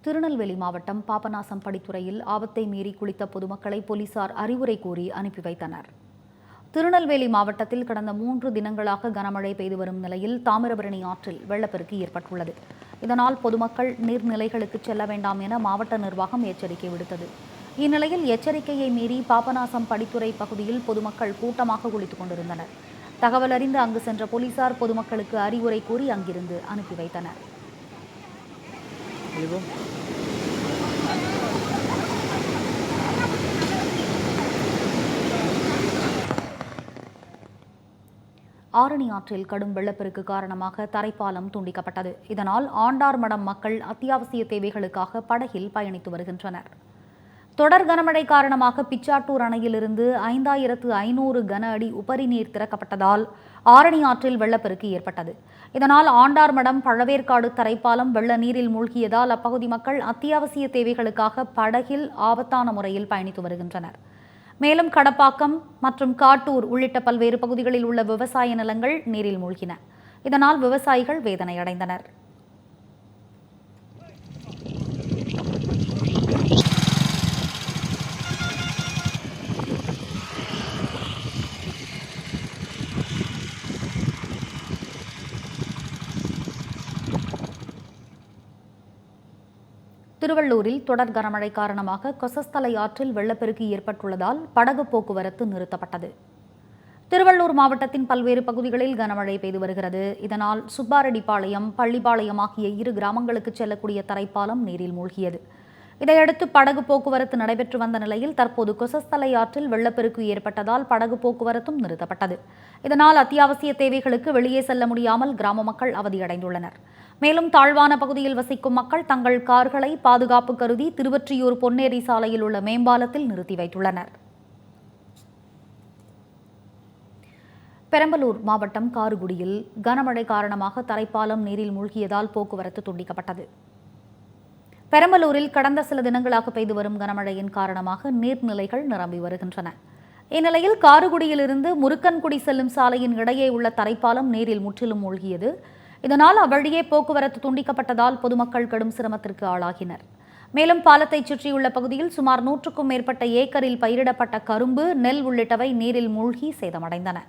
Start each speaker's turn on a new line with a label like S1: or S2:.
S1: திருநெல்வேலி மாவட்டம் பாபநாசம் படித்துறையில் ஆபத்தை மீறி குளித்த பொதுமக்களை போலீசார் அறிவுரை கூறி அனுப்பி வைத்தனர். திருநெல்வேலி மாவட்டத்தில் கடந்த 3 தினங்களாக கனமழை பெய்து வரும் நிலையில் தாமிரபரணி ஆற்றில் வெள்ளப்பெருக்கு ஏற்பட்டுள்ளது. இதனால் பொதுமக்கள் நீர்நிலைகளுக்கு செல்ல வேண்டாம் என மாவட்ட நிர்வாகம் எச்சரிக்கை விடுத்தது. இந்நிலையில் எச்சரிக்கையை மீறி பாபநாசம் படித்துறை பகுதியில் பொதுமக்கள் கூட்டமாக குளித்துக் கொண்டிருந்தனர். தகவல் அறிந்து அங்கு சென்ற போலீசார் பொதுமக்களுக்கு அறிவுரை கூறி அங்கிருந்து அனுப்பி வைத்தனர். ஆரணி ஆற்றில் கடும் வெள்ளப்பெருக்கு காரணமாக தரைப்பாலம் துண்டிக்கப்பட்டது. இதனால் ஆண்டார்மடம் மக்கள் அத்தியாவசிய தேவைகளுக்காக படகில் பயணித்து வருகின்றனர். தொடர் கனமழை காரணமாக பிச்சாட்டூர் அணையிலிருந்து 5500 கன அடி உபரி நீர் திறக்கப்பட்டதால் ஆரணி ஆற்றில் வெள்ளப்பெருக்கு ஏற்பட்டது. இதனால் ஆண்டார்மடம் பழவேற்காடு தரைப்பாலம் வெள்ள நீரில் மூழ்கியதால் அப்பகுதி மக்கள் அத்தியாவசிய தேவைகளுக்காக படகில் ஆபத்தான முறையில் பயணித்து வருகின்றனர். மேலும் கடப்பாக்கம் மற்றும் காட்டூர் உள்ளிட்ட பல்வேறு பகுதிகளில் உள்ள விவசாய நிலங்கள் நீரில் மூழ்கின. இதனால் விவசாயிகள் வேதனையடைந்தனர். திருவள்ளூரில் தொடர் கனமழை காரணமாக கொசஸ்தலை ஆற்றில் வெள்ளப்பெருக்கு ஏற்பட்டுள்ளதால் படகு போக்குவரத்து நிறுத்தப்பட்டது. திருவள்ளூர் மாவட்டத்தின் பல்வேறு பகுதிகளில் கனமழை பெய்து வருகிறது. இதனால் சுப்பாரெட்டிப்பாளையம், பள்ளிப்பாளையம் ஆகிய 2 கிராமங்களுக்கு செல்லக்கூடிய தரைப்பாலம் நீரில் மூழ்கியது. இதையடுத்து படகு போக்குவரத்து நடைபெற்று வந்த நிலையில் தற்போது கொசஸ்தலை ஆற்றில் வெள்ளப்பெருக்கு ஏற்பட்டதால் படகு போக்குவரத்தும் நிறுத்தப்பட்டது. இதனால் அத்தியாவசிய தேவைகளுக்கு வெளியே செல்ல முடியாமல் கிராம மக்கள் அவதியடைந்துள்ளனர். மேலும் தாழ்வான பகுதியில் வசிக்கும் மக்கள் தங்கள் கார்களை பாதுகாப்பு கருதி திருவொற்றியூர் பொன்னேரி சாலையில் உள்ள மேம்பாலத்தில் நிறுத்தி வைத்துள்ளனர். பெரம்பலூர் மாவட்டம் காருகுடியில் கனமழை காரணமாக தரைப்பாலம் நீரில் மூழ்கியதால் போக்குவரத்து துண்டிக்கப்பட்டது. பெரம்பலூரில் கடந்த சில தினங்களாக பெய்து வரும் கனமழையின் காரணமாக நீர்நிலைகள் நிரம்பி வருகின்றன. இந்நிலையில் காருகுடியிலிருந்து முருக்கன்குடி செல்லும் சாலையின் இடையே உள்ள தரைப்பாலம் நீரில் முற்றிலும் மூழ்கியது. இதனால் அவ்வழியே போக்குவரத்து துண்டிக்கப்பட்டதால் பொதுமக்கள் கடும் சிரமத்திற்கு ஆளாகினர். மேலும் பாலத்தை சுற்றியுள்ள பகுதியில் சுமார் 100க்கும் மேற்பட்ட ஏக்கரில் பயிரிடப்பட்ட கரும்பு, நெல் உள்ளிட்டவை நீரில் மூழ்கி சேதமடைந்தன.